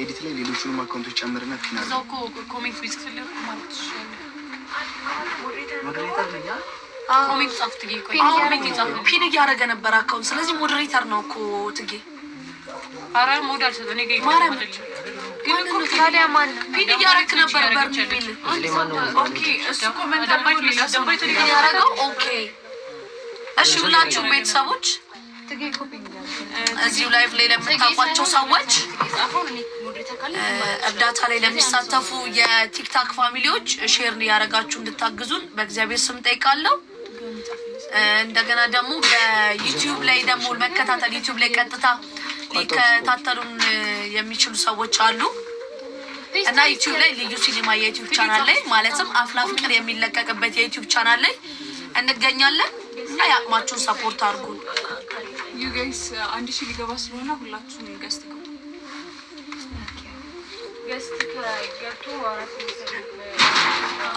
ኤዲት ላይ ሌሎቹንም አካውንቶች ጨምርና ፒን አድርግ። እዛው እኮ ኮሜንት ቢጽፍልህ ማለት ትችላለህ። ሞዴሬተር ነኝ። ኮሜንት ጻፍ ትጌ። ቆይ ኮሜንት ጻፍ። ፒን እያደረገ ነበር አካውንት። ስለዚህ ሞዴሬተር ነው እኮ ትጌ። አረ ሞዴል ሰጠኝ ነኝ። ማርያም ግን እኮ ታዲያ ማን ፒን እያደረክ ነበር በርሚል። ኦኬ እሱ ኮሜንት ያደረገው ኦኬ። እሺ ሁላችሁም ቤተሰቦች እዚሁ ላይቭ ላይ ለምታውቋቸው ሰዎች እርዳታ ላይ ለሚሳተፉ የቲክታክ ፋሚሊዎች ሼር ያደረጋችሁ እንድታግዙን በእግዚአብሔር ስም ጠይቃለሁ። እንደገና ደግሞ በዩቲዩብ ላይ ደግሞ መከታተል ዩቲዩብ ላይ ቀጥታ ሊከታተሉን የሚችሉ ሰዎች አሉ እና ዩቲዩብ ላይ ልዩ ሲኒማ የዩቲዩብ ቻናል ላይ ማለትም አፍላ ፍቅር የሚለቀቅበት የዩቲዩብ ቻናል ላይ እንገኛለን እና ያቅማችሁን ሰፖርት አድርጉ። ዩ ጋይስ 1000 ሊገባ ስለሆነ ሁላችሁም ገስት ገቡ። ገስት ከገቱ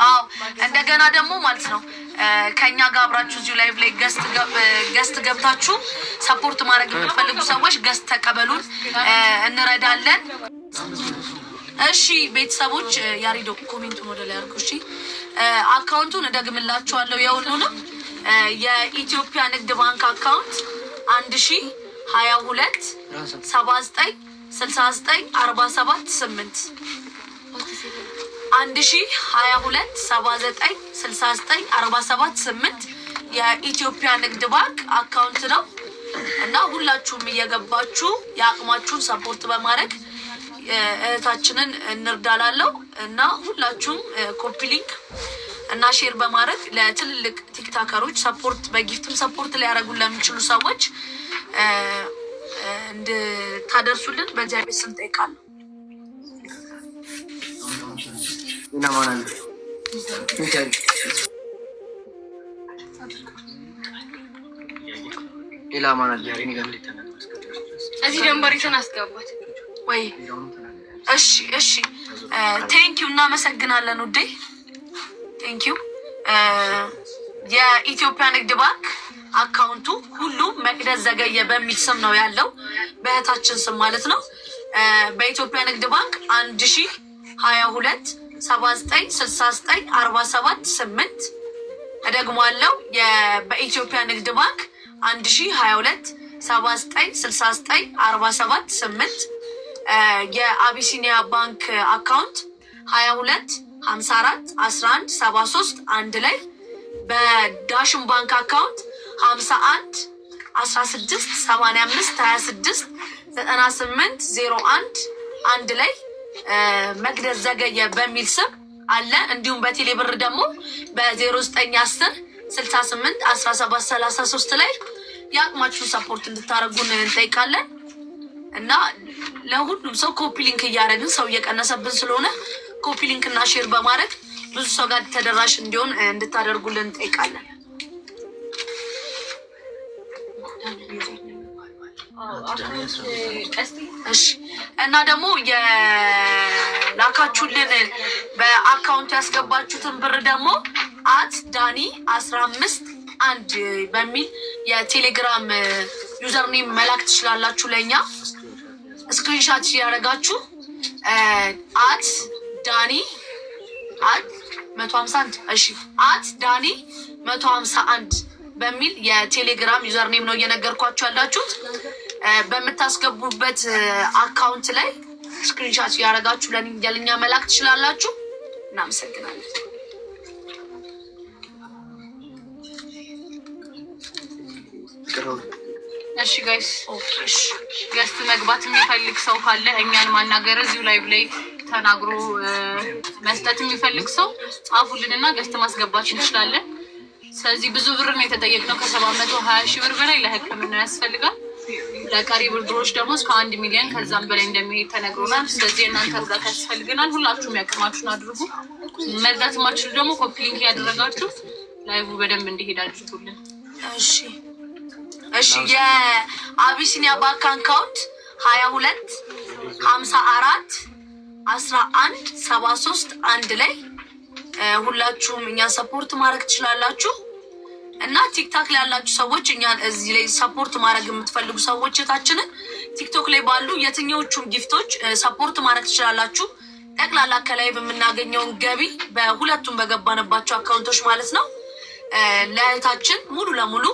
አዎ እንደገና ደግሞ ማለት ነው ከኛ ጋር አብራችሁ እዚሁ ላይቭ ላይ ገስት ገብታችሁ ሰፖርት ማድረግ የምትፈልጉ ሰዎች ገስት ተቀበሉን፣ እንረዳለን። እሺ ቤተሰቦች ያሪዶ ኮሜንቱን ወደ ላይ አድርጉ። እሺ አካውንቱን እደግምላችኋለሁ። የሁሉንም የኢትዮጵያ ንግድ ባንክ አካውንት 1022 79 69 47 8 1022 79 69 47 8 የኢትዮጵያ ንግድ ባንክ አካውንት ነው እና ሁላችሁም እየገባችሁ የአቅማችሁን ሰፖርት በማድረግ እህታችንን እንርዳላለው እና ሁላችሁም ኮፒ ሊንክ እና ሼር በማድረግ ለትልልቅ ቲክታከሮች ሰፖርት በጊፍትም ሰፖርት ላይ ያደርጉን ለሚችሉ ሰዎች እንድታደርሱልን በእግዚአብሔር ስም ጠይቃለሁ። ሌላ ማን አለ? እዚህ ደንበሪቱን አስገባት ወይ? እሺ ቴንኪው እናመሰግናለን ውዴ ቴንኪው። የኢትዮጵያ ንግድ ባንክ አካውንቱ ሁሉም መቅደስ ዘገየ በሚል ስም ነው ያለው፣ በእህታችን ስም ማለት ነው። በኢትዮጵያ ንግድ ባንክ 1022 79 69 47 8 እደግማለሁ። በኢትዮጵያ ንግድ ባንክ 1022 79 69 47 8 የአቢሲኒያ ባንክ አካውንት 22 54 11 73 አንድ ላይ በዳሽን ባንክ አካውንት 51 16 85 26 98 01 አንድ ላይ መቅደስ ዘገየ በሚል ስም አለ። እንዲሁም በቴሌ ብር ደግሞ በ0910 68 17 33 ላይ የአቅማችሁን ሰፖርት እንድታደርጉን እንጠይቃለን እና ለሁሉም ሰው ኮፒ ሊንክ እያደረግን ሰው እየቀነሰብን ስለሆነ ኮፒ ሊንክ እና ሼር በማድረግ ብዙ ሰው ጋር ተደራሽ እንዲሆን እንድታደርጉልን እንጠይቃለን። እሺ እና ደግሞ የላካችሁልን በአካውንቱ ያስገባችሁትን ብር ደግሞ @ዳኒ 15 1 በሚል የቴሌግራም ዩዘርኔም መላክ ትችላላችሁ። ለኛ ስክሪንሻት ያደረጋችሁ @ዳኒ 151 እሺ @ዳኒ 151 በሚል የቴሌግራም ዩዘርኔም ነው እየነገርኳችሁ ያላችሁት። በምታስገቡበት አካውንት ላይ ስክሪንሻት ያደረጋችሁ ለኛ መላክ ትችላላችሁ። እናመሰግናለን። እሺ ጋይስ ገስት መግባት የሚፈልግ ሰው ካለ እኛን ማናገር እዚሁ ላይቭ ላይ ተናግሮ መስጠት የሚፈልግ ሰው ጻፉልንና ገስት ማስገባት እንችላለን። ስለዚህ ብዙ ብር ነው የተጠየቅነው፣ ከ720 ሺህ ብር በላይ ለሕክምና ያስፈልጋል። ለቀሪ ብድሮች ደግሞ እስከ 1 ሚሊዮን ከዛም በላይ እንደሚሄድ ተነግሮናል። ስለዚህ እናንተ እርዳታ ያስፈልገናል። ሁላችሁም ያቅማችሁን አድርጉ። መርዳት ማችሉ ደግሞ ኮፒ ሊንክ ያደረጋችሁ ላይቭ በደንብ እንዲሄድ አድርጉልን። እሺ የአቢሲኒያ ባንክ አካውንት 22 54 11 73 አንድ ላይ ሁላችሁም እኛ ሰፖርት ማድረግ ትችላላችሁ እና ቲክታክ ላይ ያላችሁ ሰዎች እኛ እዚህ ላይ ሰፖርት ማድረግ የምትፈልጉ ሰዎች እታችንን ቲክቶክ ላይ ባሉ የትኞቹም ጊፍቶች ሰፖርት ማድረግ ትችላላችሁ። ጠቅላላ ከላይ በምናገኘውን ገቢ በሁለቱም በገባንባቸው አካውንቶች ማለት ነው ለእህታችን ሙሉ ለሙሉ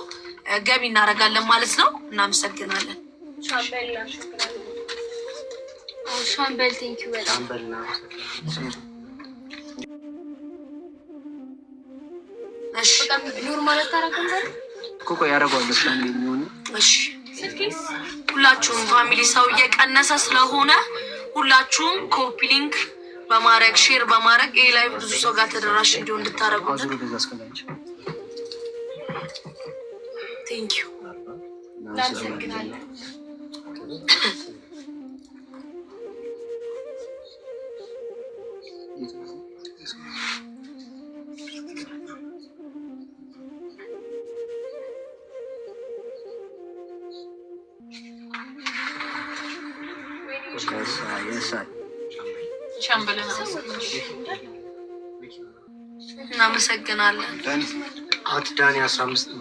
ገቢ እናደርጋለን ማለት ነው። እናመሰግናለን። ሻምበል ቴንኪው በጣም እሺ ኖርማል ታረጋግጥ ኮኮ ያረጋው ስለሚሆን እሺ ሁላችሁም ፋሚሊ ሰው እየቀነሰ ስለሆነ ሁላችሁም ኮፒ ሊንክ በማድረግ ሼር በማድረግ ይሄ ላይ ብዙ ሰው ጋር ተደራሽ እንዲሆን እንድታረጉት ቴንኪው እናመሰግናለን። እናመሰግናለን። ዳኒ 15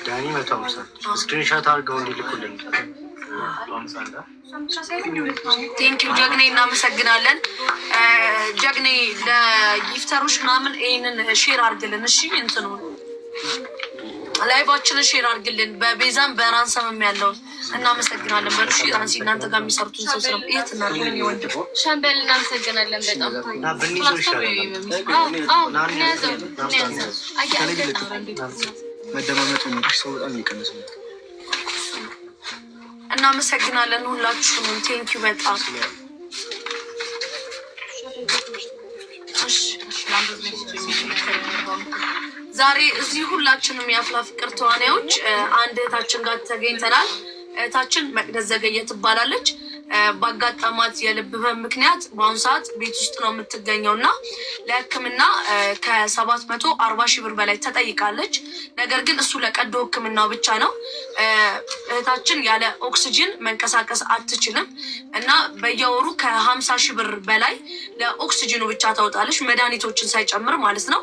ዳኒ 150 ስክሪንሾት አድርገው እንዲልኩልን። ቴንኪው ጀግኔ እናመሰግናለን። ጀግኔ ለጊፍተሮች ምናምን ይሄንን ሼር አድርግልን እሺ። እንትኑ ላይቫችንን ሼር አድርግልን በቤዛም በራንሰምም ያለውን እናመሰግናለን። በሉ እሺ ራንሲ እናንተ ጋር የሚሰሩትን ሰው ስለ የት እናርግልን ይወንድ ሻምበል እናመሰግናለን በጣም እና ብንይዞ ይሻላል። መደማመጡ ነው ሰው በጣም ይቀነስ ነው። እናመሰግናለን ሁላችሁንም ቴንኪው በጣም ዛሬ እዚህ ሁላችንም የአፍላ ፍቅር ተዋናዮች አንድ እህታችን ጋር ተገኝተናል። እህታችን መቅደስ ዘገየ ትባላለች። ባጋጠማት የልብ ህመም ምክንያት በአሁኑ ሰዓት ቤት ውስጥ ነው የምትገኘው እና ለሕክምና ከ740 ሺህ ብር በላይ ተጠይቃለች። ነገር ግን እሱ ለቀዶ ሕክምናው ብቻ ነው። እህታችን ያለ ኦክስጅን መንቀሳቀስ አትችልም እና በየወሩ ከ50 ሺህ ብር በላይ ለኦክስጅኑ ብቻ ታወጣለች፣ መድኃኒቶችን ሳይጨምር ማለት ነው።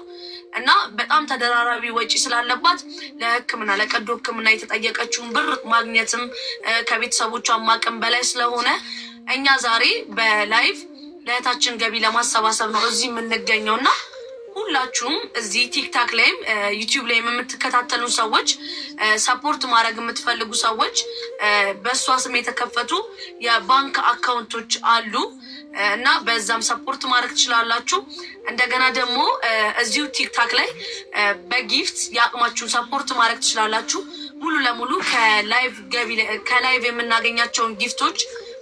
እና በጣም ተደራራቢ ወጪ ስላለባት ለሕክምና ለቀዶ ሕክምና የተጠየቀችውን ብር ማግኘትም ከቤተሰቦቿ አቅም በላይ ስለሆነ እኛ ዛሬ በላይቭ ለእህታችን ገቢ ለማሰባሰብ ነው እዚህ የምንገኘው እና ሁላችሁም እዚህ ቲክታክ ላይም ዩቲዩብ ላይም የምትከታተሉ ሰዎች ሰፖርት ማድረግ የምትፈልጉ ሰዎች በእሷ ስም የተከፈቱ የባንክ አካውንቶች አሉ እና በዛም ሰፖርት ማድረግ ትችላላችሁ። እንደገና ደግሞ እዚሁ ቲክታክ ላይ በጊፍት የአቅማችሁን ሰፖርት ማድረግ ትችላላችሁ። ሙሉ ለሙሉ ከላይቭ የምናገኛቸውን ጊፍቶች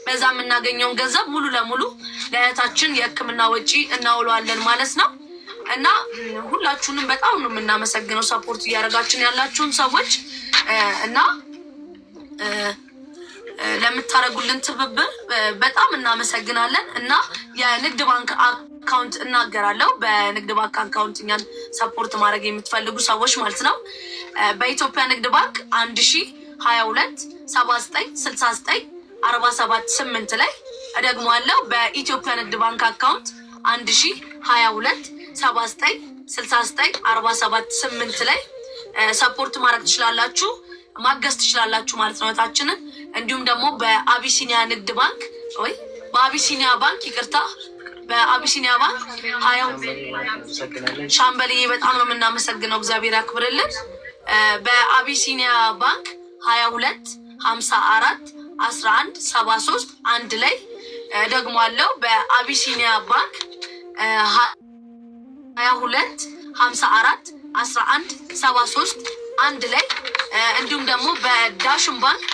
በዛ የምናገኘውን ገንዘብ ሙሉ ለሙሉ ለእህታችን የሕክምና ወጪ እናውለዋለን ማለት ነው እና ሁላችሁንም በጣም ነው የምናመሰግነው ሰፖርት እያደረጋችን ያላችሁን ሰዎች እና ለምታረጉልን ትብብር በጣም እናመሰግናለን። እና የንግድ ባንክ አካውንት እናገራለሁ። በንግድ ባንክ አካውንት እኛን ሰፖርት ማድረግ የምትፈልጉ ሰዎች ማለት ነው በኢትዮጵያ ንግድ ባንክ 1022 79 69 47 8 ላይ እደግመዋለሁ። በኢትዮጵያ ንግድ ባንክ አካውንት 1022 79 69 47 8 ላይ ሰፖርት ማድረግ ትችላላችሁ፣ ማገዝ ትችላላችሁ ማለት ነው እህታችንን። እንዲሁም ደግሞ በአቢሲኒያ ንግድ ባንክ በአቢሲኒያ ባንክ ይቅርታ፣ በአቢሲኒያ ባንክ ሻምበልዬ በጣም ነው የምናመሰግነው፣ እግዚአብሔር ያክብርልን። በአቢሲኒያ ባንክ 22 54 11 73 1 ላይ ደግሞ አለው። በአቢሲኒያ ባንክ 22 54 11 73 1 ላይ እንዲሁም ደግሞ በዳሽን ባንክ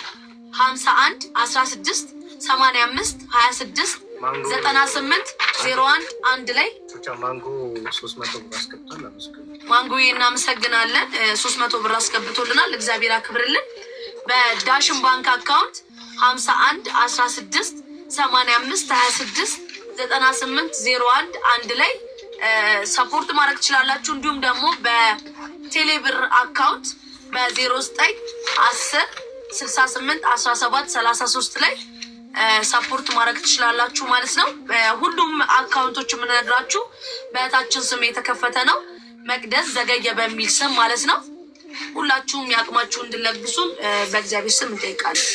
51 16 85 26 98 01 1 ላይ ማንጎ 300 ብር አስገብቷል። ማንጎዬ እናመሰግናለን። 300 ብር አስገብቶልናል፣ እግዚአብሔር አክብርልን። በዳሽን ባንክ አካውንት 51 16 85 26 98 01 1 ላይ ሰፖርት ማድረግ ትችላላችሁ። እንዲሁም ደግሞ በቴሌብር አካውንት በ09 10 68 17 33 ላይ ሰፖርት ማድረግ ትችላላችሁ ማለት ነው። ሁሉም አካውንቶች የምንነግራችሁ በእህታችን ስም የተከፈተ ነው፣ መቅደስ ዘገየ በሚል ስም ማለት ነው። ሁላችሁም ያቅማችሁ እንድለግሱን በእግዚአብሔር ስም እንጠይቃለን።